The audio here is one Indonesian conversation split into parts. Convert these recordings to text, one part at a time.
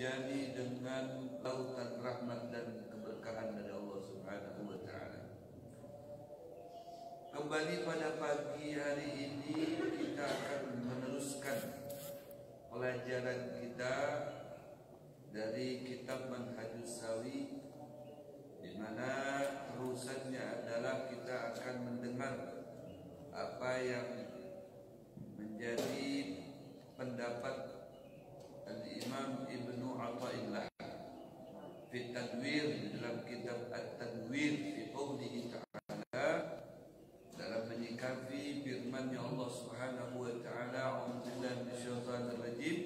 dihujani dengan lautan rahmat dan keberkahan dari Allah Subhanahu wa taala. Kembali pada pagi hari ini kita akan meneruskan pelajaran kita dari kitab Manhajus Sawi, di mana terusannya adalah kita akan mendengar apa yang menjadi pendapat Al-Imam Ibnu Athaillah fi Tadwir, dalam kitab At-Tadwir fi qoulihi ta'ala, dalam menyikapi firman Allah Subhanahu wa ta'ala, a'udzubillahi minasyaitonir rajim,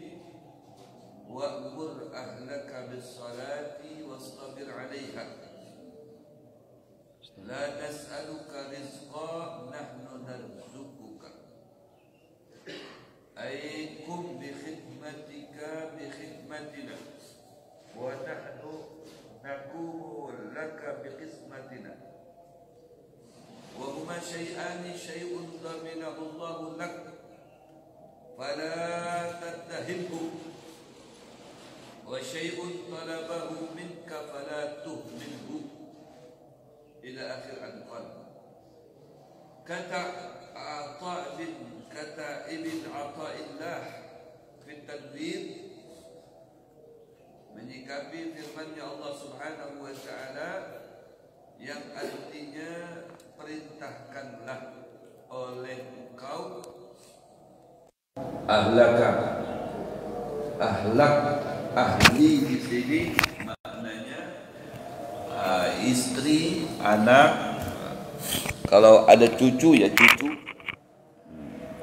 wa'mur ahlaka bis-salati wastabir 'alaiha la nas'aluka rizqa nahnu narzuquka ay kum bi khidmatika bi khidmatina wa nahnu naqumu laka bi qismatina wa huma syai'ani syai'un dhaminahu Allahu lak fala tattahimhu wa syai'un talabahu minka fala tuhmilhu ila akhir al-qal. Kata Ibn Athaillah fi Tadwir, menyikapi firman Allah Subhanahu wa ta'ala yang artinya perintahkanlah oleh engkau ahli di sini maknanya istri, anak. Kalau ada cucu ya cucu,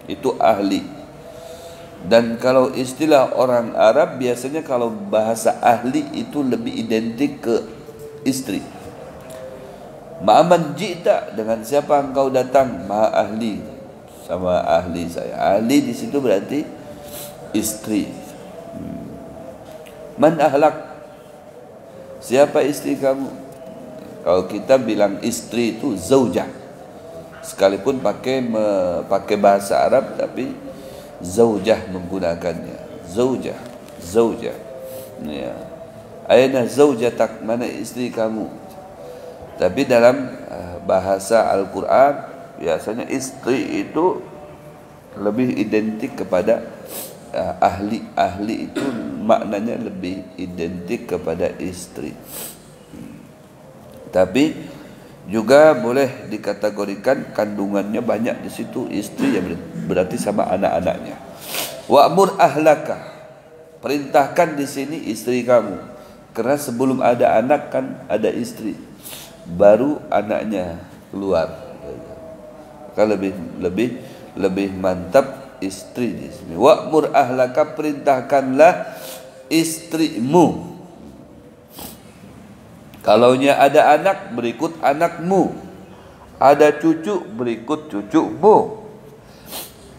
itu ahli. Dan kalau istilah orang Arab biasanya kalau bahasa ahli itu lebih identik ke istri. Ma'aman ji'ta, dengan siapa engkau datang? Maha ahli, sama ahli saya. Ahli di situ berarti istri. Man ahlak, siapa istri kamu? Kalau kita bilang istri itu zaujah, sekalipun pakai bahasa Arab, tapi zaujah menggunakannya. Zaujah. Ya. Aina zaujatak, mana istri kamu? Tapi dalam bahasa Al-Quran biasanya istri itu lebih identik kepada ahli. Ahli itu maknanya lebih identik kepada istri. Tapi juga boleh dikategorikan kandungannya banyak di situ, istri ya berarti sama anak-anaknya. Wa'mur ahlaka, perintahkan di sini istri kamu, karena sebelum ada anak kan ada istri, baru anaknya keluar. Kan lebih mantap istri di sini. Wa'mur ahlaka, perintahkanlah istrimu. Kalaunya ada anak, berikut anakmu. Ada cucu, berikut cucumu.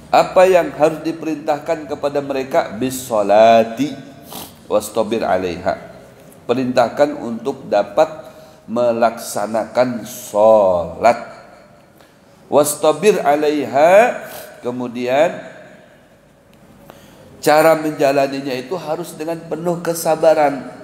Apa yang harus diperintahkan kepada mereka? Bis-sholati wastabir 'alaiha. Perintahkan untuk dapat melaksanakan sholat. Wastabir 'alaiha. Kemudian cara menjalaninya itu harus dengan penuh kesabaran.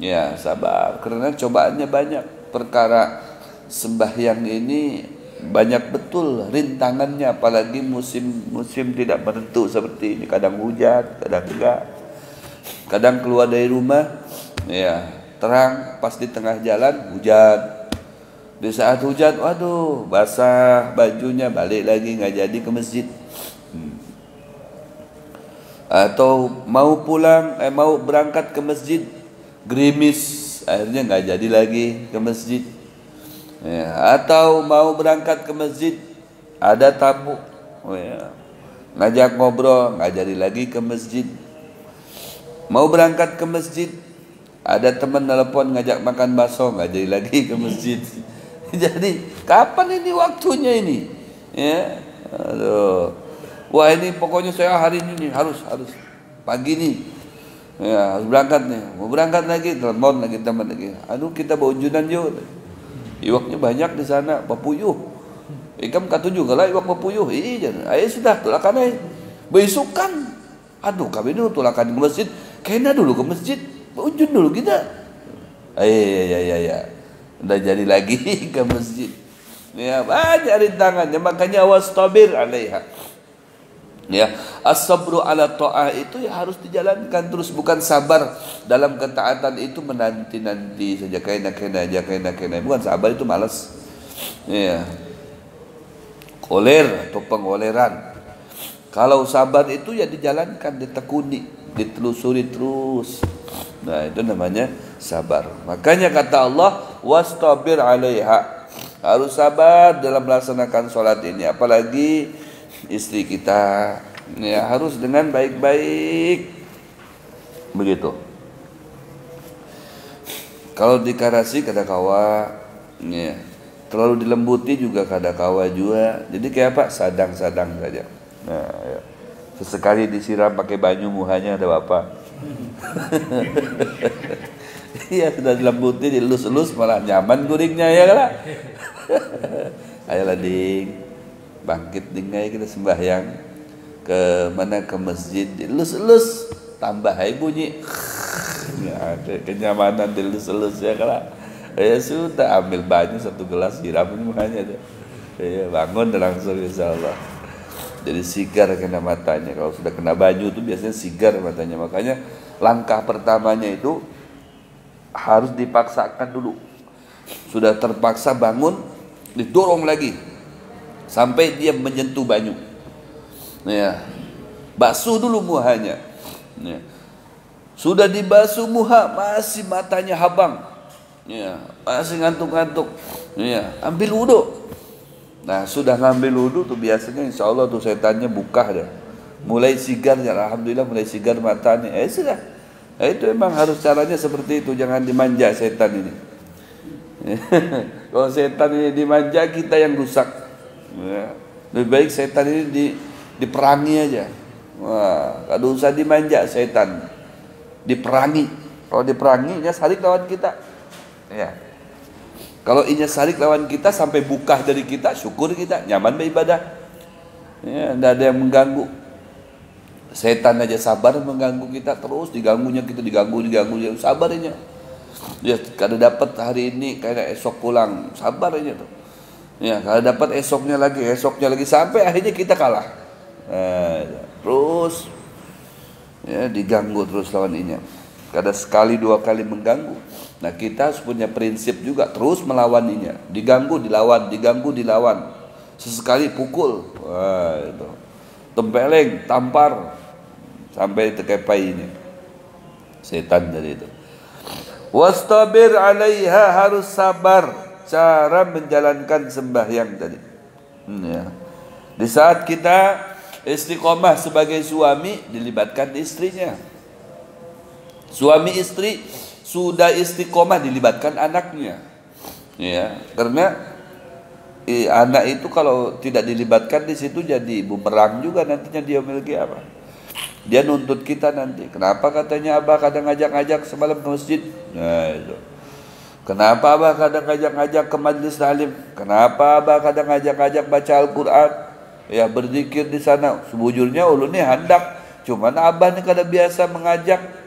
Ya, sabar, karena cobaannya banyak. Perkara sembahyang ini banyak betul rintangannya, apalagi musim tidak menentu seperti ini. Kadang hujan, kadang enggak. Kadang keluar dari rumah ya terang, pas di tengah jalan hujan. Di saat hujan, waduh, basah bajunya, balik lagi nggak jadi ke masjid. Atau mau pulang, mau berangkat ke masjid, gerimis, akhirnya nggak jadi lagi ke masjid. Ya, atau mau berangkat ke masjid, ada tamu, ngajak ngobrol, nggak jadi lagi ke masjid. Mau berangkat ke masjid, ada teman telepon ngajak makan bakso, nggak jadi lagi ke masjid. Jadi kapan ini waktunya ini? Ya, aduh, wah ini pokoknya saya hari ini harus pagi nih. Ya, harus berangkat nih. Mau berangkat lagi, telepon lagi teman lagi. Aduh, kita bawa ujunan yuk. Iwaknya banyak di sana, papuyuh. Ikam kata juga lah iwak papuyuh. Iya, ayo sudah tulakan aja. Besukan. Aduh, kami dulu tulakan ke masjid. Kena dulu ke masjid. Ujun dulu kita. Ya. Udah jadi lagi ke masjid. Ya, banyak rintangannya, makanya wastabir 'alaiha. Ya, as-sabru 'ala ta'ah itu ya harus dijalankan terus, bukan sabar dalam ketaatan itu menanti-nanti saja, kena. Bukan sabar, itu malas. Ya. Koler atau pengoleran. Kalau sabar itu ya dijalankan, ditekuni, ditelusuri terus. Nah, itu namanya sabar. Makanya kata Allah, wastabir 'alaiha. Harus sabar dalam melaksanakan sholat ini, apalagi istri kita. Ya, harus dengan baik-baik. Begitu. Kalau dikarasi kada kawa, ya. Terlalu dilembuti juga kada kawa juga. Jadi kayak apa? Sadang-sadang saja. Nah, ya. Sesekali disiram pakai banyu muhanya ada apa? Iya, sudah dilembuti, dilus-lus malah nyaman guringnya ya kan? Ayolah ding, bangkit ding aja kita sembahyang. Ke mana? Ke masjid, dilus-lus, tambah aja bunyi. Ya, ada kenyamanan dilus-lus ya kan? Ya sudah, ambil banyu 1 gelas, siram mukanya deh. Ya, bangun langsung insyaallah. Jadi sigar kena matanya. Kalau sudah kena banyu itu biasanya sigar matanya. Makanya langkah pertamanya itu harus dipaksakan dulu. Sudah terpaksa bangun, didorong lagi sampai dia menyentuh banyu. Ya, basuh dulu muhanya. Ya. Sudah dibasuh muha, masih matanya habang. Ya, masih ngantuk-ngantuk. Ya, ambil wudu. Nah, sudah ngambil wudu tuh biasanya insya Allah tuh setannya buka dah. Mulai sigar ya, alhamdulillah mulai sigar matanya. Sudah. Itu emang harus caranya seperti itu, jangan dimanja setan ini. Kalau setan ini dimanja, kita yang rusak. Ya. Lebih baik setan ini diperangi aja. Wah, kada usah dimanja setan. Diperangi. Kalau diperangi, dia sarik lawan kita. Ya. Kalau inya sarik lawan kita sampai bukah dari kita, syukur kita, nyaman beribadah. Ya, tidak ada yang mengganggu. Setan aja sabar mengganggu kita, terus diganggunya kita, diganggu sabarnya. Ya, kada dapat hari ini, kayak esok pulang, sabar aja tuh. Ya, kada dapat esoknya lagi sampai akhirnya kita kalah. Terus ya diganggu terus lawan inya. Kada sekali 2 kali mengganggu. Nah, kita harus punya prinsip juga, terus melawaninya. Diganggu dilawan. Sesekali pukul. Wah, itu. Tempeleng, tampar sampai terkepai ini. Setan dari itu. Wastabir 'alaiha, harus sabar cara menjalankan sembahyang tadi. Ya. Di saat kita istiqomah sebagai suami, dilibatkan istrinya. Suami istri sudah istiqomah, dilibatkan anaknya. Ya, karena anak itu kalau tidak dilibatkan di situ jadi bumerang juga nantinya dia miliki apa? Dia nuntut kita nanti. Kenapa katanya abah kadang ngajak-ngajak semalam ke masjid? Nah, itu. Kenapa abah kadang ngajak-ngajak ke majlis taklim? Kenapa abah kadang ngajak-ngajak baca Al-Qur'an? Ya, berzikir di sana. Sebujurnya ulun ni hendak, cuman abah ni kada biasa mengajak.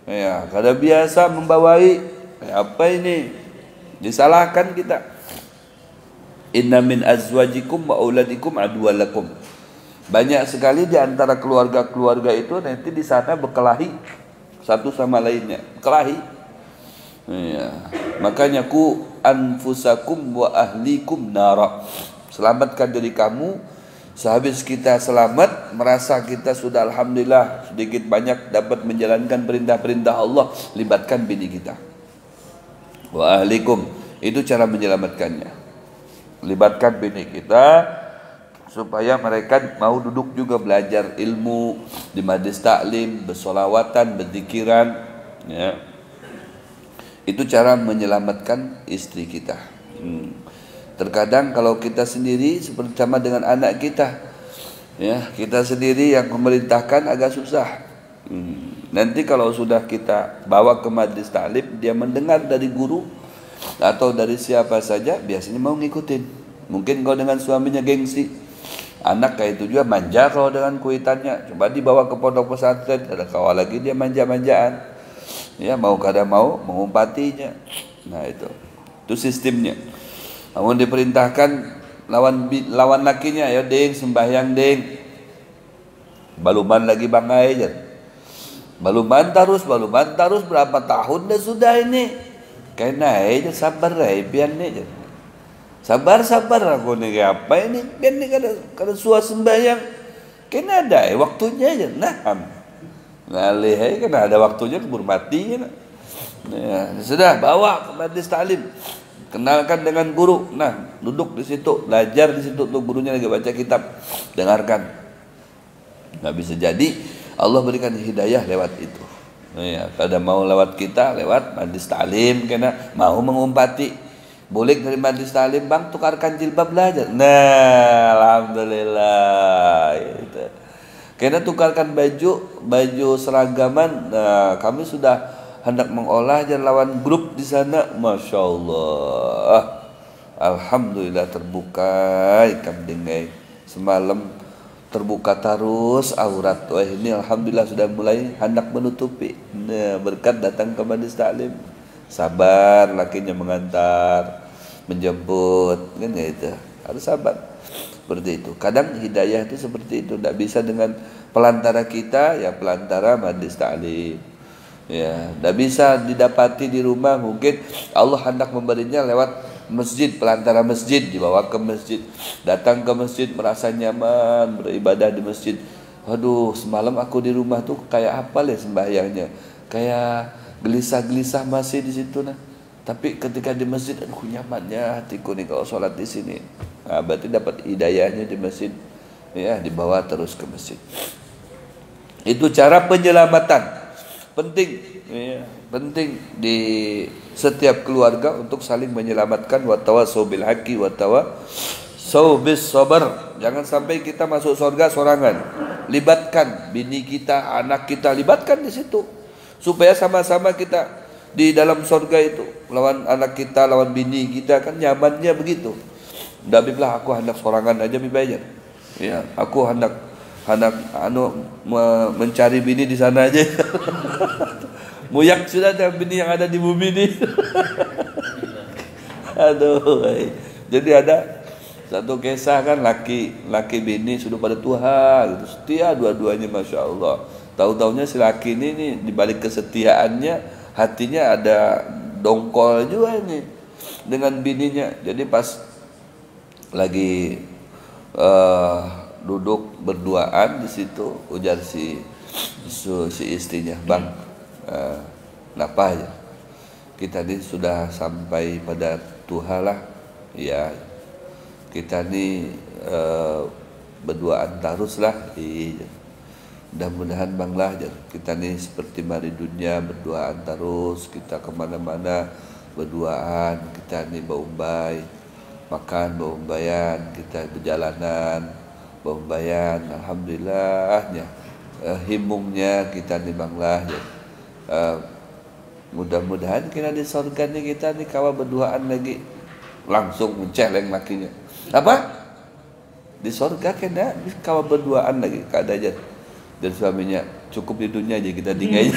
Ya, kada biasa membawai. Apa ini? Disalahkan kita. Inna min azwajikum wa auladikum aduwalakum. Banyak sekali di antara keluarga-keluarga itu nanti di sana berkelahi satu sama lainnya. Berkelahi. Ya. Makanya ku anfusakum wa ahlikum nara. Selamatkan diri kamu. Sehabis kita selamat, merasa kita sudah alhamdulillah sedikit banyak dapat menjalankan perintah-perintah Allah, libatkan bini kita. Wa ahlikum, itu cara menyelamatkannya. Libatkan bini kita supaya mereka mau duduk juga belajar ilmu di majlis taklim, bersolawatan, berzikiran, ya. Itu cara menyelamatkan istri kita. Terkadang kalau kita sendiri seperti sama dengan anak kita, ya, kita sendiri yang memerintahkan agak susah. Nanti kalau sudah kita bawa ke majlis taklim, dia mendengar dari guru atau dari siapa saja, biasanya mau ngikutin. Mungkin kalau dengan suaminya gengsi, anak kayak itu juga manja kalau dengan kuitannya. Coba dibawa ke pondok pesantren, ada kawal lagi dia manja-manjaan. Ya, mau kada mau mengumpatinya. Nah, itu sistemnya. Namun diperintahkan lawan lakinya, ya deng sembahyang deng. Baluman lagi bangai aja. Baluman terus berapa tahun dah sudah ini. Kena aja sabar pian nih. Sabar aku nih apa ini pian nih kada suah sembahyang. Kena ada waktunya aja. Nah, ngalih kan ada waktunya keburu mati kan. Ya, sudah bawa ke majlis taklim. Kenalkan dengan guru. Nah, duduk di situ, belajar di situ tuh gurunya lagi baca kitab. Dengarkan. Nggak bisa jadi Allah berikan hidayah lewat itu. Ya, kalau mau lewat kita, lewat majlis taklim kena mau mengumpati. Boleh dari majlis taklim, Bang, tukarkan jilbab belajar. Nah, alhamdulillah gitu. Karena tukarkan baju seragaman. Nah, kami sudah hendak mengolah dan lawan grup di sana. Masya Allah, alhamdulillah terbuka ikan dengai semalam terbuka terus aurat. Wah, ini alhamdulillah sudah mulai hendak menutupi. Nah, berkat datang ke majlis taklim. Sabar, lakinya mengantar, menjemput, kan gitu. Harus sabar. Seperti itu. Kadang hidayah itu seperti itu, tidak bisa dengan pelantara kita, ya pelantara majlis taklim. Ya, tidak bisa didapati di rumah. Mungkin Allah hendak memberinya lewat masjid, pelantara masjid, dibawa ke masjid. Datang ke masjid merasa nyaman beribadah di masjid. Waduh, semalam aku di rumah tuh kayak apa ya sembahyangnya? Kayak gelisah-gelisah masih di situ nah. Tapi ketika di masjid, aduh nyamannya hatiku nih kalau sholat di sini. Nah, berarti dapat hidayahnya di masjid. Ya, dibawa terus ke masjid. Itu cara penyelamatan. Penting, ya, penting di setiap keluarga untuk saling menyelamatkan. Wa tawassaw bil haqqi wa tawassaw bis sabr. Jangan sampai kita masuk surga sorangan. Libatkan bini kita, anak kita, libatkan di situ. Supaya sama-sama kita di dalam surga itu, lawan anak kita, lawan bini kita, kan nyamannya begitu. Ndak bilang aku hendak sorangan aja bibayar. Ya, aku hendak mencari bini di sana aja. Muyak sudah ada bini yang ada di bumi ini. Aduh. Jadi ada satu kisah kan laki bini sudah pada tua gitu. Setia dua-duanya Masya Allah. Tahu-taunya si laki ini nih, dibalik kesetiaannya hatinya ada dongkol juga ini dengan bininya. Jadi pas lagi duduk berduaan di situ, ujar si istrinya, Bang, kenapa ya kita ini sudah sampai pada Tuhan lah, ya kita ini berduaan terus lah. Iya. Mudah-mudahan Bang lah kita nih seperti mari dunia berduaan terus, kita kemana-mana berduaan, kita nih baumbai makan baumbayan, kita berjalanan baumbayan, alhamdulillahnya himungnya kita nih Bang lah ya. Mudah-mudahan kita di surga nih kita nih kawa berduaan lagi. Langsung menceleng lakinya, apa di surga kena kawa berduaan lagi kada aja. Dan suaminya, cukup di dunia aja kita dingai.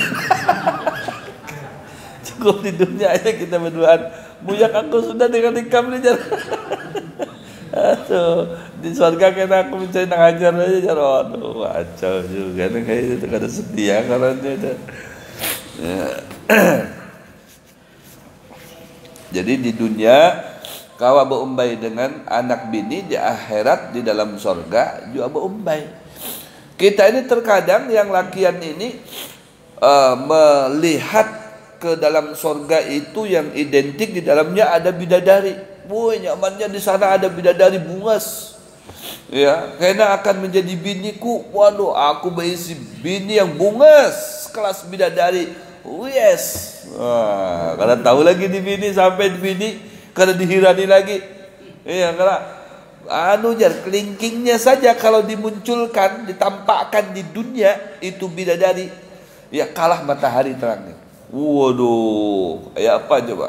Cukup di dunia aja kita berduaan. Buyak aku sudah dengan ikam nih jar. Aduh, di surga kena aku mencari nang ajar aja jar. Aduh, kacau juga nih kayak itu kada setia karena itu. Ya. Jadi di dunia kawa beumbai dengan anak bini, di akhirat di dalam surga juga beumbai. Kita ini terkadang yang lakian ini melihat ke dalam surga itu yang identik di dalamnya ada bidadari. Woi, nyamannya di sana ada bidadari bungas. Ya, karena akan menjadi biniku. Waduh, aku berisi bini yang bungas kelas bidadari. Yes. Wah, kada tahu lagi di bini sampai di bini kada dihirani lagi. Iya, karena jar kelingkingnya saja kalau dimunculkan, ditampakkan di dunia itu bidadari, ya kalah matahari terangnya. Waduh, kayak apa coba?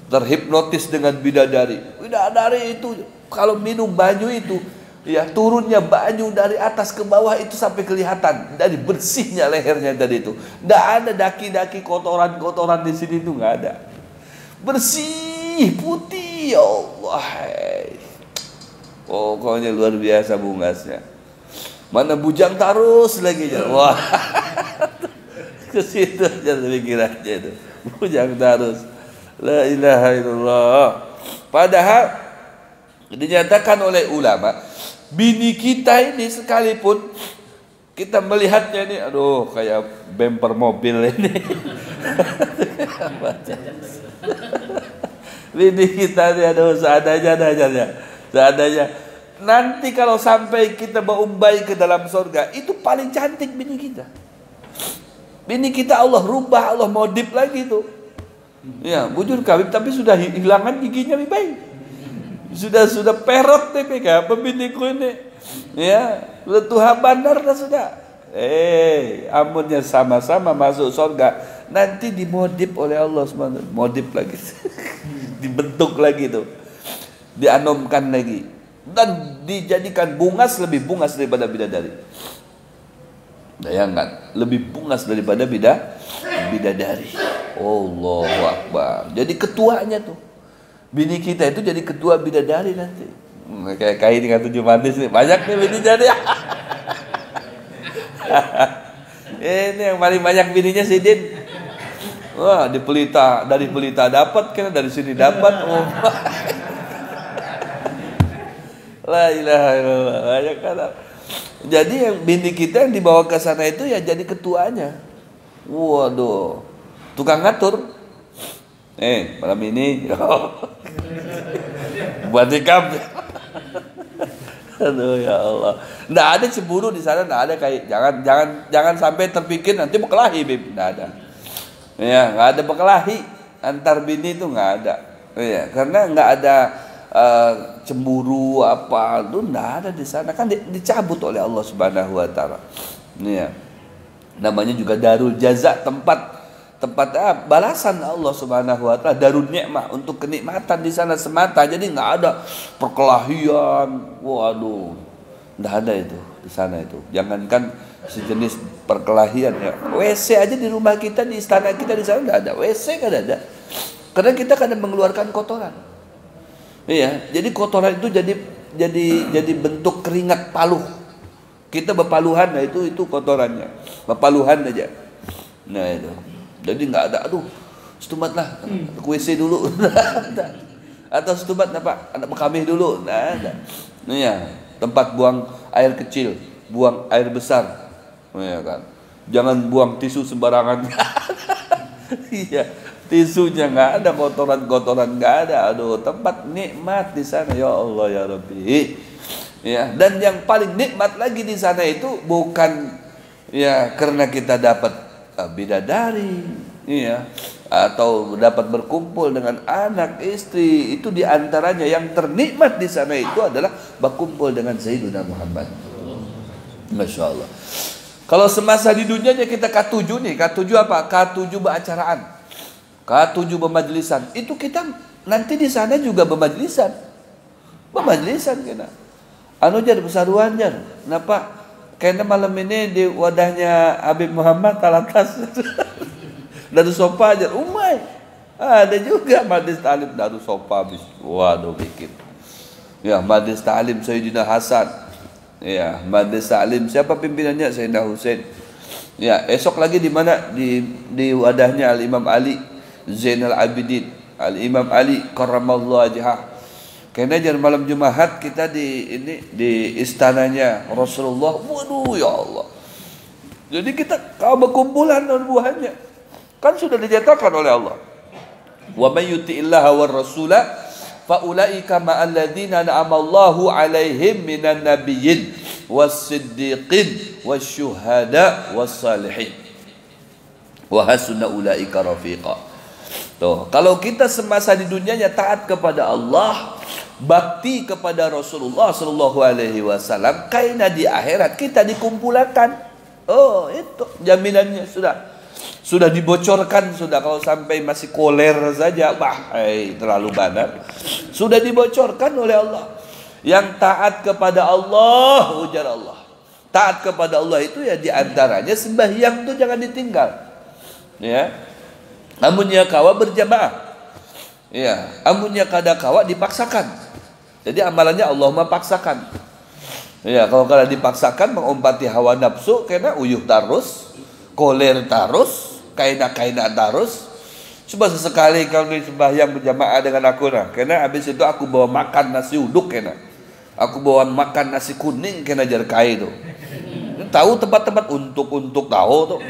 Terhipnotis dengan bidadari. Bidadari itu kalau minum banyu itu Ya, turunnya baju dari atas ke bawah itu sampai kelihatan, dari bersihnya lehernya tadi itu. Nggak ada daki-daki kotoran-kotoran di sini tuh, nggak ada. Bersih, putih, ya Allah. Pokoknya luar biasa bungasnya. Mana bujang tarus lagi ya. Wah. Ke situ aja pikirannya itu. Bujang tarus. La ilaha illallah. Padahal dinyatakan oleh ulama, bini kita ini sekalipun kita melihatnya ini, aduh kayak bumper mobil ini. Bini kita ini aduh seadanya. Nanti kalau sampai kita berumbai ke dalam surga, itu paling cantik bini kita. Bini kita Allah rubah, Allah modif lagi tuh. Ya, bujur kawin tapi sudah hilangan giginya lebih baik. Sudah perot nih PK pembiniku ini. Ya, sudah tuha bandar dah sudah. Amunnya sama-sama masuk surga. Nanti dimodif oleh Allah SWT. Modif lagi. Dibentuk lagi tuh. Dianomkan lagi. Dan dijadikan bungas, lebih bungas daripada bidadari. Bayangkan, lebih bungas daripada bidadari. Allahu Akbar. Jadi ketuanya tuh. Bini kita itu jadi ketua bidadari nanti. Kayak kain dengan 7 manis nih. Banyak nih bini jadi. Ini yang paling banyak bininya si Din. Wah, dari Pelita dapat, kan dari sini dapat. Oh. La ilaha illallah. Banyak kan. Jadi yang bini kita yang dibawa ke sana itu ya jadi ketuanya. Waduh. Tukang ngatur. Malam ini buat nikah. Aduh ya Allah. Nggak ada cemburu di sana, nggak ada kayak jangan sampai terpikir nanti berkelahi, Bib. Nggak ada. Ya, nggak ada berkelahi antar bini itu nggak ada. Ya, karena nggak ada cemburu apa itu nggak ada di sana, kan dicabut oleh Allah Subhanahu Wa Taala. Ya. Namanya juga darul jaza, tempat balasan Allah Subhanahu Wa Taala, darul nikmah, untuk kenikmatan di sana semata. Jadi nggak ada perkelahian, waduh, nggak ada itu di sana itu. Jangankan sejenis perkelahian ya, WC aja di rumah kita, di istana kita di sana nggak ada WC, kan ada, karena kita kadang mengeluarkan kotoran. Iya, jadi kotoran itu jadi bentuk keringat paluh. Kita berpaluhan, nah itu kotorannya, berpaluhan aja. Nah itu. Jadi nggak ada, aduh, setumat lah, ke WC dulu, atau setumat apa, anak berkamih dulu, nggak ada. Nah ya, tempat buang air kecil, buang air besar, ya kan. Jangan buang tisu sembarangan. Iya, tisunya nggak ada, kotoran nggak ada. Aduh, tempat nikmat di sana, ya Allah ya Rabbi. Ya, dan yang paling nikmat lagi di sana itu bukan ya karena kita dapat bidadari, iya, atau dapat berkumpul dengan anak istri. Itu diantaranya yang ternikmat di sana itu adalah berkumpul dengan Sayyidina Muhammad. Masya Allah. Kalau semasa di dunianya kita K7 nih, K7 apa? K7 beracaraan, K7 bermajlisan. Itu kita nanti di sana juga bermajlisan kita. Anu jar besaruan jar. Kenapa? Karena malam ini di wadahnya Habib Muhammad Talatas Darussofa aja, umay. Ada juga Majlis Ta'lim Darussofa. Waduh bikin. Ya, Majlis Ta'lim Sayyidina Hasan. Ya, Majlis Ta'lim siapa pimpinannya? Sayyidina Husain. Ya, esok lagi di mana? Di wadahnya Al-Imam Ali Zainal Abidin, Al-Imam Ali karramallahu wajhah. Karena jar malam Jumat kita di istananya Rasulullah. Waduh ya Allah. Jadi kita kalau berkumpulan buahnya kan sudah dinyatakan oleh Allah. Wa may yuti'illaha war rasula fa ulaika ma'al ladzina an'ama Allahu 'alaihim minan nabiyyin was-siddiqin wasyuhada was-salihin wa hasuna ulaika rafiqa. Tuh, kalau kita semasa di dunianya taat kepada Allah, bakti kepada Rasulullah sallallahu alaihi wasallam, karena di akhirat kita dikumpulkan. Oh, itu jaminannya sudah dibocorkan sudah. Kalau sampai masih koler saja, terlalu banyak. Sudah dibocorkan oleh Allah. Yang taat kepada Allah, ujar Allah. Taat kepada Allah itu ya diantaranya sembahyang itu jangan ditinggal. Ya, amunnya kawa berjamaah. Ya, amunnya kada kawa dipaksakan. Jadi amalannya Allah paksakan. Ya, kalau kada dipaksakan mengumpati hawa nafsu, kena uyuh tarus, koler tarus, kaina tarus. Coba sesekali kalau sembahyang berjamaah dengan aku nah, kena habis itu aku bawa makan nasi uduk kena. Aku bawa makan nasi kuning kena jar kai tu. Tahu tempat-tempat untuk tahu tuh.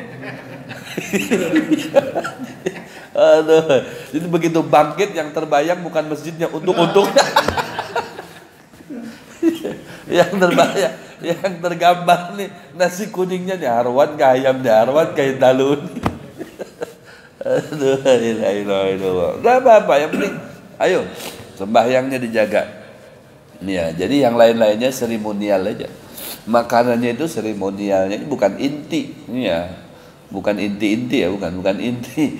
Aduh, jadi begitu bangkit yang terbayang bukan masjidnya untuk yang terbayang, yang tergambar nih nasi kuningnya nih harwan ke ayam nih harwan ke talun. Aduh, ilah. Gak apa-apa, yang penting ayo sembahyangnya dijaga. Ya, jadi yang lain-lainnya seremonial aja. Makanannya itu seremonialnya, bukan inti. Ya, bukan inti-inti ya, bukan inti.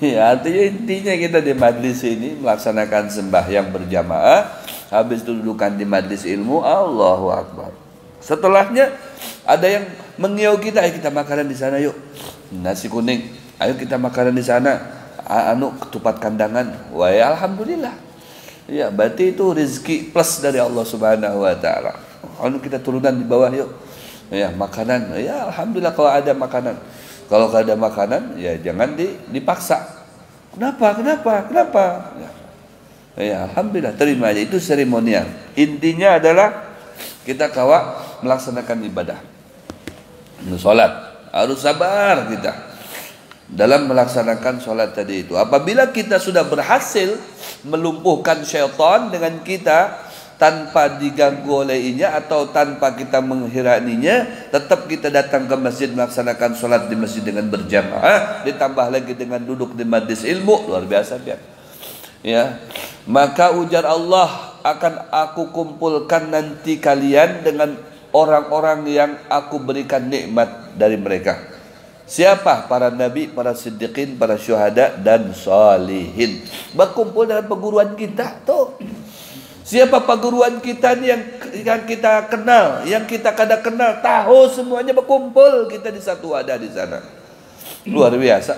Ya, artinya intinya kita di majlis ini melaksanakan sembahyang berjamaah. Habis itu dudukan di majlis ilmu, Allahu Akbar. Setelahnya ada yang mengiau kita, ayo kita makanan di sana yuk. Nasi kuning, ayo kita makanan di sana. Ketupat kandangan. Wah, ya, alhamdulillah. Ya, berarti itu rezeki plus dari Allah Subhanahu wa taala. Kita turunan di bawah yuk. Ya, makanan. Ya, alhamdulillah kalau ada makanan. Kalau tidak ada makanan, ya jangan dipaksa. Kenapa? Ya, alhamdulillah, terima aja. Itu seremonial. Intinya adalah kita kawa melaksanakan ibadah. Sholat harus sabar kita dalam melaksanakan sholat tadi itu. Apabila kita sudah berhasil melumpuhkan syaitan dengan kita tanpa diganggu olehnya atau tanpa kita menghiraninya, tetap kita datang ke masjid melaksanakan sholat di masjid dengan berjamaah, ditambah lagi dengan duduk di majlis ilmu, luar biasa ya. Ya, maka ujar Allah, akan aku kumpulkan nanti kalian dengan orang-orang yang aku berikan nikmat dari mereka. Siapa? Para nabi, para siddiqin, para syuhada dan salihin. Berkumpul dengan perguruan kita tuh. Siapa perguruan kita nih yang kita kenal, yang kita kada kenal, tahu semuanya berkumpul kita di satu wadah di sana. Luar biasa.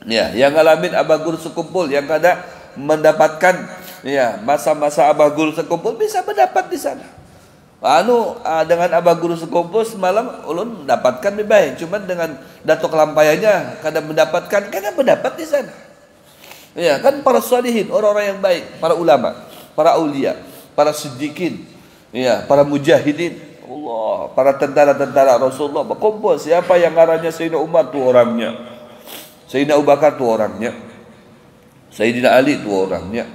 Ya, yang ngalamin abagur sekumpul, yang kada mendapatkan ya masa-masa abagur sekumpul bisa mendapat di sana. Dengan abagur sekumpul semalam ulun mendapatkan lebih baik, cuman dengan datuk lampaiannya kada mendapatkan, kada mendapat di sana. Ya, kan para salihin, orang-orang yang baik, para ulama, para aulia, para siddiqin, ya, para mujahidin, Allah, para tentara-tentara Rasulullah berkumpul. Siapa yang ngarannya Sayyidina Umar tuh orangnya, Sayyidina Abu Bakar tuh orangnya, Sayyidina Ali tuh orangnya,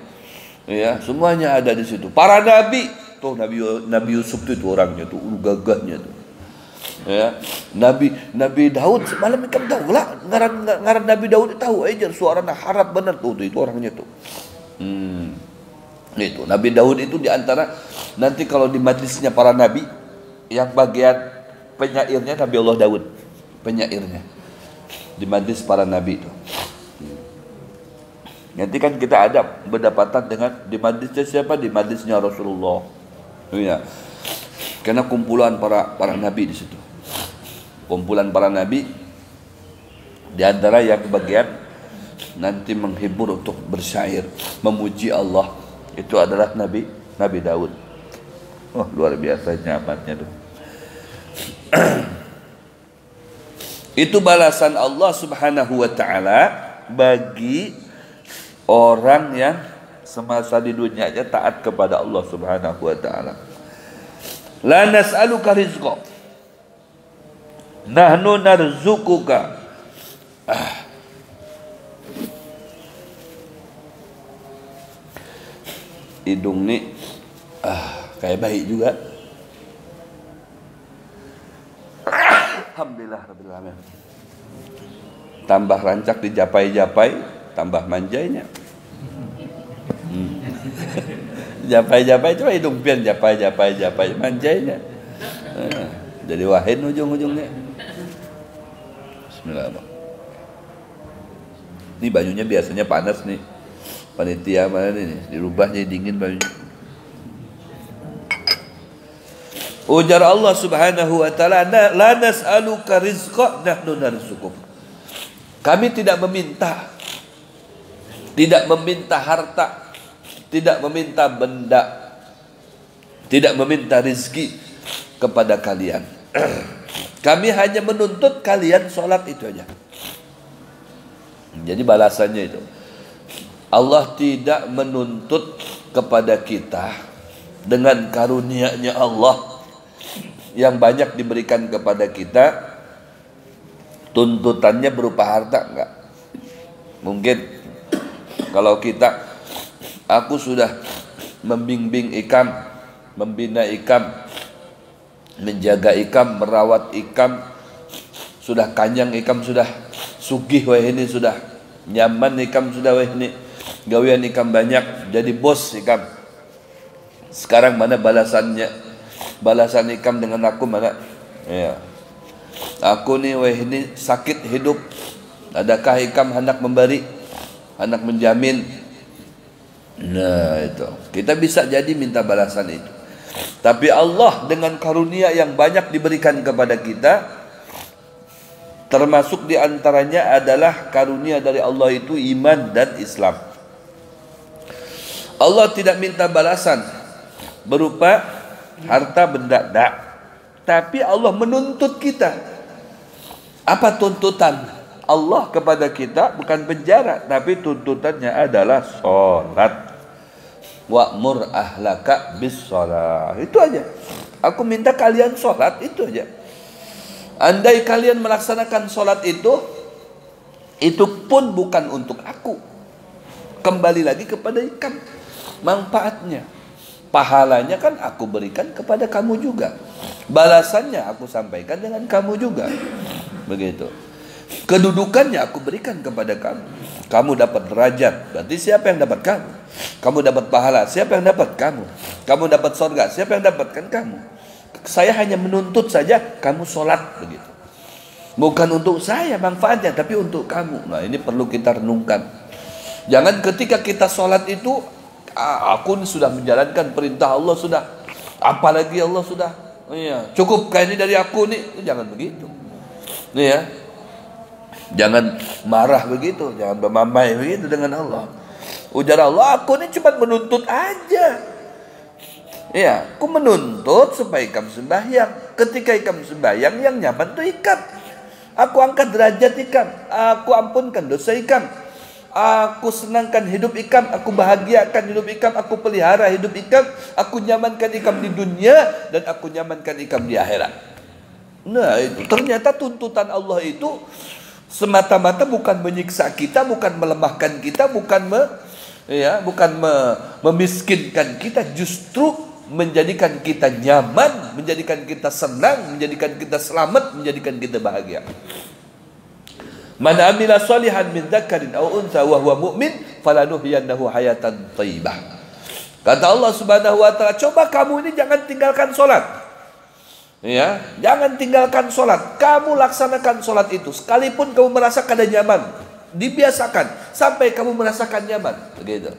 ya, semuanya ada di situ. Para nabi tuh, Nabi Yusuf itu orangnya tuh, gagahnya tuh, ya, Nabi Daud semalam ikan tahu lah, ngaran Nabi Daud tahu aja suaranya harap bener tuh, itu orangnya tuh. Itu Nabi Daud itu diantara nanti kalau di majlisnya para nabi yang bagian penyairnya Nabi Allah Daud, penyairnya di majlis para nabi itu. Nanti kan kita ada berdapatan dengan di majlisnya siapa? Di majlisnya Rasulullah. Ya. Karena kumpulan para nabi di situ. Kumpulan para nabi di antara yang bagian nanti menghibur untuk bersyair, memuji Allah. Itu adalah Nabi Daud. Oh, luar biasa nyamannya tuh. Itu balasan Allah Subhanahu wa taala bagi orang yang semasa di dunia aja taat kepada Allah Subhanahu wa taala. La nas'aluka rizqa, nahnu narzuquka. Hidung nih kayak baik juga. Alhamdulillah rabbil alamin. Tambah rancak dijapai-japai, tambah manjanya. Japai-japai coba hidung pian, japai manjanya. Jadi wahid ujung-ujungnya. Bismillahirrahmanirrahim. Ini bajunya biasanya panas nih. Panitia mana nih dirubah jadi dingin bajunya. Ujar Allah Subhanahu wa taala, la nas'aluka rizqa nahnu narzuquk. Kami tidak meminta harta, tidak meminta benda, tidak meminta rizki kepada kalian. Kami hanya menuntut kalian sholat, itu aja. Jadi balasannya itu, Allah tidak menuntut kepada kita dengan karunia-Nya Allah yang banyak diberikan kepada kita, tuntutannya berupa harta, enggak. Mungkin kalau aku sudah membimbing ikam, membina ikam, menjaga ikam, merawat ikam, sudah kanyang ikam, sudah sugih wah ini, sudah nyaman ikam, sudah wah ini gawean ikam banyak, jadi bos ikam. Sekarang mana balasannya? Balasan ikam dengan aku mana? Ya. Aku nih wah ini sakit hidup, adakah ikam hendak memberi, hendak menjamin? Nah itu, kita bisa jadi minta balasan itu. Tapi Allah dengan karunia yang banyak diberikan kepada kita, termasuk diantaranya adalah karunia dari Allah itu iman dan Islam. Allah tidak minta balasan berupa harta benda, tak. Tapi Allah menuntut kita. Apa tuntutan Allah kepada kita? Bukan penjara, tapi tuntutannya adalah sholat. Wa'mur ahlaka bis sholat. Itu aja. Aku minta kalian sholat, itu aja. Andai kalian melaksanakan sholat itu pun bukan untuk aku. Kembali lagi kepada ikam. Manfaatnya, pahalanya kan aku berikan kepada kamu juga. Balasannya aku sampaikan dengan kamu juga. Begitu. Kedudukannya aku berikan kepada kamu. Kamu dapat derajat, berarti siapa yang dapat kamu? Kamu dapat pahala, siapa yang dapat kamu? Kamu dapat surga, siapa yang dapatkan kamu? Saya hanya menuntut saja kamu sholat, begitu. Bukan untuk saya manfaatnya, tapi untuk kamu. Nah ini perlu kita renungkan. Jangan ketika kita sholat itu, aku sudah menjalankan perintah Allah sudah, apalagi Allah sudah, iya, cukup kayak ini dari aku nih. Jangan begitu. Nih ya. Jangan marah begitu, jangan bermamai begitu dengan Allah. Ujar Allah, aku ini cuma menuntut aja. Ya, aku menuntut supaya ikam sembahyang. Ketika ikam sembahyang, yang nyaman tuh ikam. Aku angkat derajat ikam, aku ampunkan dosa ikam, aku senangkan hidup ikam, aku bahagiakan hidup ikam, aku pelihara hidup ikam, aku nyamankan ikam di dunia dan aku nyamankan ikam di akhirat. Nah itu ternyata tuntutan Allah itu semata-mata bukan menyiksa kita, bukan melemahkan kita, bukan memiskinkan kita, justru menjadikan kita nyaman, menjadikan kita senang, menjadikan kita selamat, menjadikan kita bahagia. Man amila shalihan min dzakarin aw untha wa huwa mu'min falanuhyiyannahu hayatan thayyibah. Kata Allah Subhanahu wa taala, coba kamu ini jangan tinggalkan salat. Ya, jangan tinggalkan sholat. Kamu laksanakan sholat itu, sekalipun kamu merasa kada nyaman, dibiasakan sampai kamu merasakan nyaman. Begitu.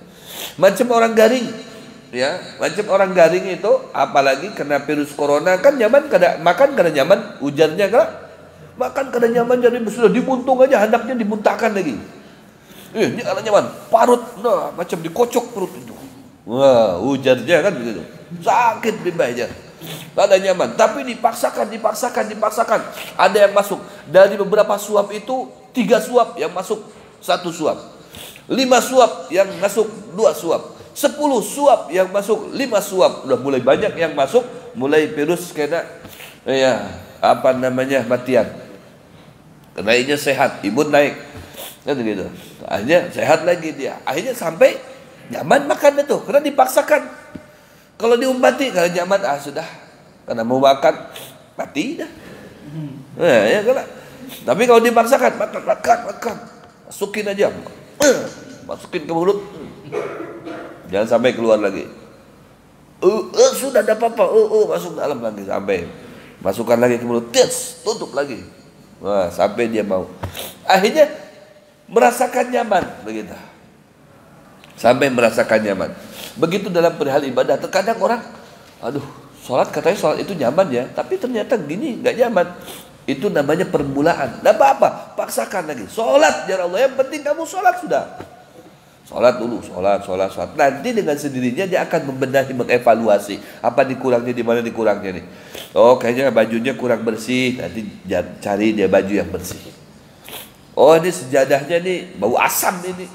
Macam orang garing, ya, macam orang garing itu, apalagi kena virus corona kan nyaman kada makan, kada nyaman, ujarnya kan makan kada nyaman, jadi sudah dibuntung aja, hendaknya dimuntahkan lagi. Ini kada nyaman, parut, nah macam dikocok perut itu. Wah, ujarnya kan begitu, sakit bimbahnya. Tak ada nyaman, tapi dipaksakan. Ada yang masuk dari beberapa suap itu 3 suap yang masuk 1 suap, 5 suap yang masuk 2 suap, 10 suap yang masuk 5 suap. Udah mulai banyak yang masuk, mulai virus kena matian. Naiknya sehat, imun naik, kan gitu. Akhirnya sehat lagi dia. Akhirnya sampai nyaman makan itu karena dipaksakan. Kalau diumbati, kalau nyaman, sudah, karena mau makan, mati dah. Ya, kan? Tapi kalau dipaksakan, makan, masukin aja, masukin ke mulut, jangan sampai keluar lagi. Sudah ada apa-apa, masuk dalam lagi, sampai masukkan lagi ke mulut, tutup lagi, sampai dia mau. Akhirnya merasakan nyaman, begitu. Sampai merasakan nyaman. Begitu dalam perihal ibadah. Terkadang orang, Sholat katanya sholat itu nyaman ya, tapi ternyata gini nggak nyaman. Itu namanya permulaan. Nggak apa-apa, paksakan lagi. Sholat ya Allah, yang penting kamu sholat sudah. Sholat dulu, sholat. Nanti dengan sendirinya dia akan membenahi, mengevaluasi apa dikurangnya, di mana dikurangnya nih. Oh kayaknya bajunya kurang bersih, nanti cari dia baju yang bersih. Oh ini sejadahnya nih bau asam ini,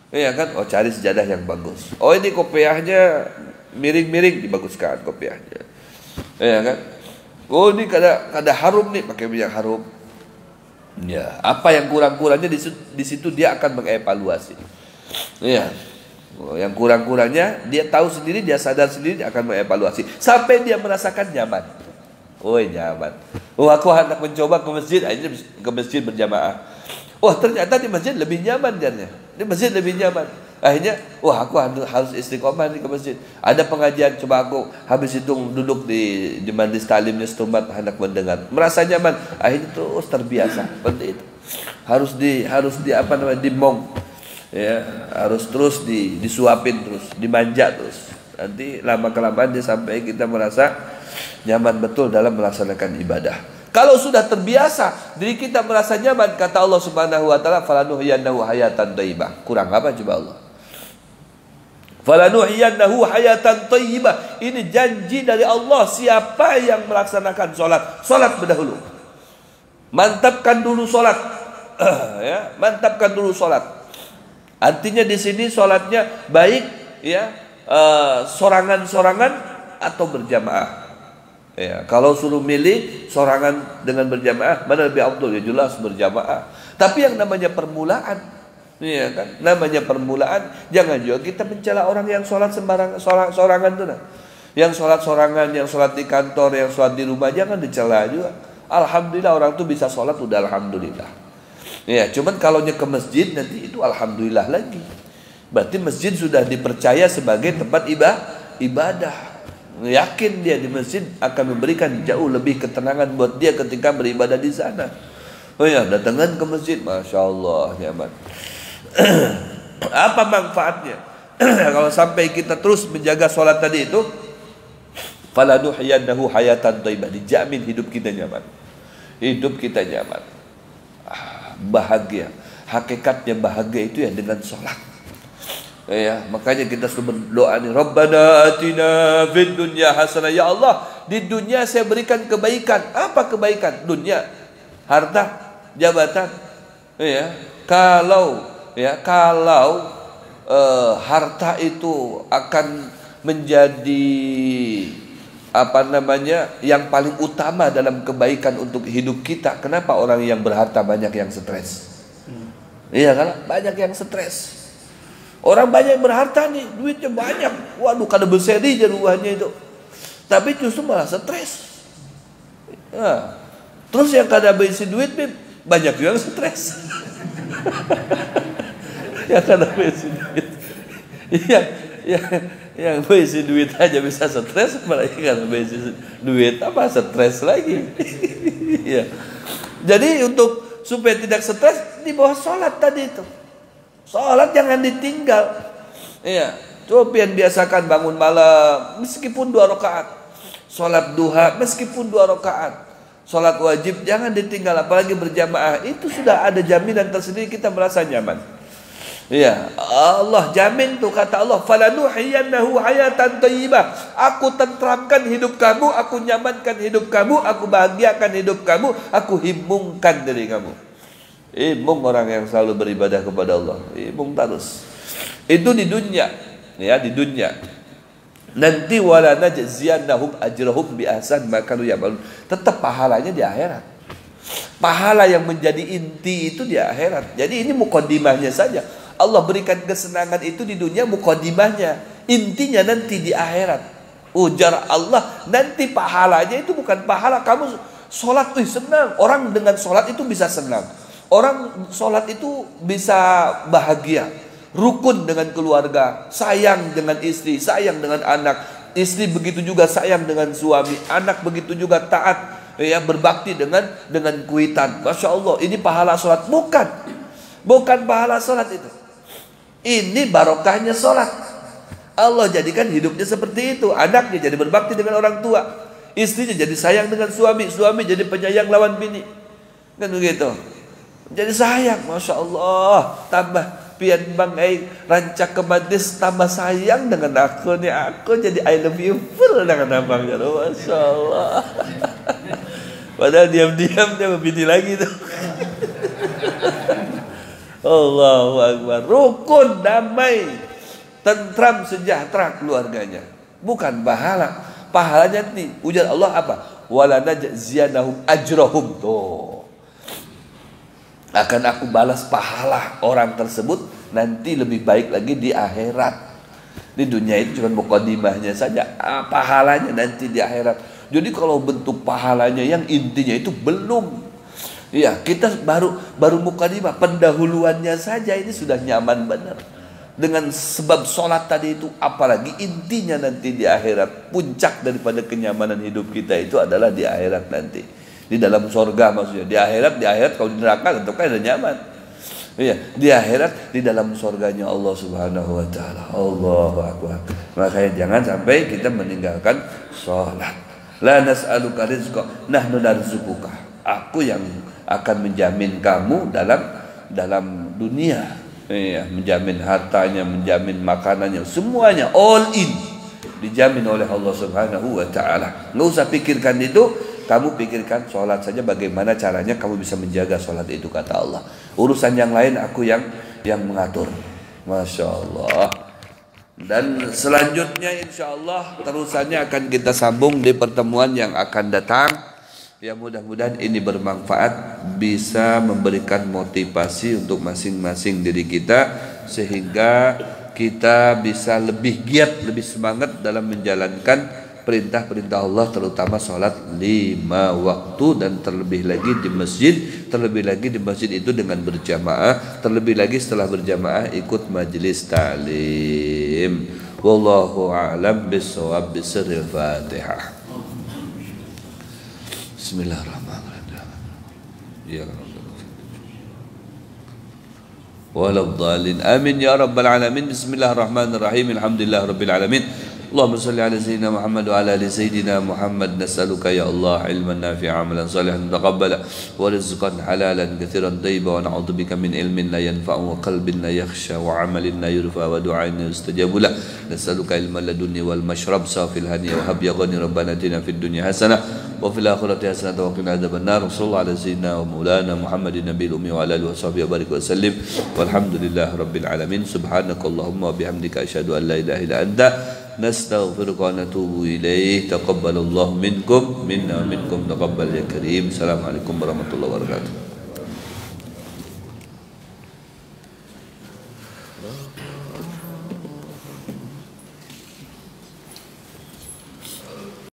ya kan? Oh cari sejadah yang bagus. Oh ini kopiahnya miring-miring, dibaguskan kopiahnya, ya kan? Oh ini kada harum nih, pakai minyak harum. Ya, apa yang kurang-kurangnya di situ dia akan mengevaluasi. Ya, yang kurang-kurangnya dia tahu sendiri, dia sadar sendiri, dia akan mengevaluasi sampai dia merasakan nyaman. Oh nyaman. Oh aku hendak mencoba ke masjid, akhirnya ke masjid berjamaah. Wah ternyata di masjid lebih nyaman jadinya. Di masjid lebih nyaman. Akhirnya, wah aku harus istiqomah nih ke masjid. Ada pengajian, coba aku habis itu duduk di majlis talimnya setempat hendak mendengar. Merasa nyaman. Akhirnya terus terbiasa. Seperti itu. Harus di apa namanya, dimong. Ya, harus terus disuapin terus, dimanja terus. Nanti lama kelamaan dia sampai kita merasa nyaman betul dalam melaksanakan ibadah. Kalau sudah terbiasa, diri kita merasa nyaman, kata Allah Subhanahu wa taala, falanuhyiyannahu hayatan thayyibah. Kurang apa coba Allah? Falanuhyiyannahu hayatan thayyibah. Ini janji dari Allah, siapa yang melaksanakan salat berdahulu. Mantapkan dulu salat. Ya, mantapkan dulu salat. Artinya di sini sholatnya baik ya, sorangan-sorangan atau berjamaah. Ya, kalau suruh milih sorangan dengan berjamaah, mana lebih afdal? Ya jelas berjamaah. Tapi yang namanya permulaan, ya kan? Namanya permulaan, jangan juga kita mencela orang yang sholat sorangan tuh. Nah. Yang sholat sorangan, yang sholat di kantor, yang sholat di rumah, jangan dicela juga. Alhamdulillah orang tuh bisa sholat, udah alhamdulillah. Ya, cuman kalau ke masjid nanti itu alhamdulillah lagi. Berarti masjid sudah dipercaya sebagai tempat ibadah. Yakin dia di masjid akan memberikan jauh lebih ketenangan buat dia ketika beribadah di sana. Oh ya, datangan ke masjid, masya Allah nyaman. Apa manfaatnya? Kalau sampai kita terus menjaga sholat tadi itu, falanuhyiyannahu hayatan thayyibah, dijamin hidup kita nyaman. Hidup kita nyaman. Bahagia, hakikatnya bahagia itu ya dengan sholat. Ya, makanya kita selalu berdoa nih, Rabbana atina fid dunya hasanah. Ya Allah, di dunia saya berikan kebaikan. Apa kebaikan? Dunia, harta, jabatan. Ya, kalau harta itu akan menjadi apa namanya yang paling utama dalam kebaikan untuk hidup kita, kenapa orang yang berharta banyak yang stres? Iya kan, banyak yang stres. Orang banyak yang berharta nih, duitnya banyak, waduh kada berseri aja rumahnya itu, tapi justru malah stres. Nah, terus yang kada berisi duit banyak yang stres. Yang kada berisi duit, yang berisi duit aja bisa stres, apalagi kalau berisi duit apa stres lagi. Ya. Jadi untuk supaya tidak stres, di bawah sholat tadi itu. Sholat jangan ditinggal. Iya. Coba yang biasakan bangun malam meskipun 2 rakaat. Sholat duha meskipun 2 rakaat. Sholat wajib jangan ditinggal, apalagi berjamaah. Itu sudah ada jaminan tersendiri, kita merasa nyaman. Ya, Allah jamin tuh, kata Allah, falanuhyiyannahu hayatan thayyibah. Aku tentramkan hidup kamu, aku nyamankan hidup kamu, aku bahagiakan hidup kamu, aku himungkan diri kamu. Himung orang yang selalu beribadah kepada Allah, himung terus. Itu di dunia, ya di dunia. Nanti wala najziyannahum ajrahum bi ahsan ma kanu ya'malun. Tetap pahalanya di akhirat. Pahala yang menjadi inti itu di akhirat. Jadi ini mukadimahnya saja. Allah berikan kesenangan itu di dunia, mukadimahnya. Intinya nanti di akhirat. Ujar Allah, nanti pahalanya itu bukan pahala kamu sholat, senang. Orang dengan sholat itu bisa senang. Orang sholat itu bisa bahagia. Rukun dengan keluarga, sayang dengan istri, sayang dengan anak. Istri begitu juga sayang dengan suami. Anak begitu juga taat, ya, berbakti dengan kuitan. Masya Allah, ini pahala sholat. Bukan pahala sholat itu. Ini barokahnya sholat. Allah jadikan hidupnya seperti itu. Anaknya jadi berbakti dengan orang tua, istrinya jadi sayang dengan suami, suami jadi penyayang lawan bini, kan begitu. Jadi sayang, masya Allah. Tambah pian bang rancak kemadis, tambah sayang dengan aku nih. Aku jadi I love you full dengan abangnya, masya Allah. Padahal diam-diam dia bini lagi tuh. Allahu Akbar. Rukun, damai, tentram, sejahtera keluarganya. Bukan pahala. Pahalanya nih, ujar Allah apa? Wala najziyanahum ajrahum. Tuh. Akan aku balas pahala orang tersebut nanti lebih baik lagi di akhirat. Di dunia itu cuma mukadimahnya saja. Pahalanya nanti di akhirat. Jadi kalau bentuk pahalanya yang intinya itu belum. Ya, kita baru mukadimah, pendahuluannya saja ini sudah nyaman benar. Dengan sebab sholat tadi itu, apalagi intinya nanti di akhirat. Puncak daripada kenyamanan hidup kita itu adalah di akhirat nanti. Di dalam sorga maksudnya. Di akhirat kalau di neraka tentu kan ada nyaman. Iya, di akhirat di dalam sorganya Allah Subhanahu wa taala. Allahu Akbar. Makanya jangan sampai kita meninggalkan sholat. La nas'aluka rizqa, nahnu narzuquka. Aku yang akan menjamin kamu dalam dunia. Iya, menjamin hartanya, menjamin makanannya, semuanya all in dijamin oleh Allah Subhanahu wa taala. Enggak usah pikirkan itu, kamu pikirkan sholat saja bagaimana caranya kamu bisa menjaga sholat itu, kata Allah. Urusan yang lain aku yang mengatur. Masya Allah. Dan selanjutnya insya Allah terusannya akan kita sambung di pertemuan yang akan datang. Ya, mudah-mudahan ini bermanfaat, bisa memberikan motivasi untuk masing-masing diri kita, sehingga kita bisa lebih giat, lebih semangat dalam menjalankan perintah-perintah Allah, terutama sholat 5 waktu, dan terlebih lagi di masjid itu dengan berjamaah, terlebih lagi setelah berjamaah ikut majelis ta'lim. Wallahu a'lam bishawab. Bisirril Fatihah. Bismillahirrahmanirrahim. Ya Rabbal Waladhdallin. Amin ya rabbal alamin. Bismillahirrahmanirrahim. Alhamdulillah rabbil alamin. Allahumma salli ala sayyidina Muhammad wa ala ali sayyidina Muhammad. Nas'aluka ya Allah ilman nafi'a, amalan salihan taqabbala, wa rizqan halalan katsiran thayyiban, wa na'udzubika min ilmin la yanfa'u, wa qalbin la yakhsha, wa amalin la yurfa, wa du'ain la yustajabu lah. Nas'aluka ilman ladunni wal mashrab safil hani, wa hab ya ghani rabbana atina fid dunya hasanah wa fil akhirati hasanah wa qina adzaban nar. Sallallahu ala sayyidina wa maulana Muhammadin nabiyil ummi wa ala alihi wa sahbihi wa barik wa sallim. Walhamdulillahi rabbil alamin. Subhanakallahumma wa bihamdika asyhadu an la ilaha illa anta nastaghfiruka wa natubu ilaih. Taqabbalallahu minkum minna minkum taqabbal ya karim. Assalamualaikum warahmatullahi wabarakatuh.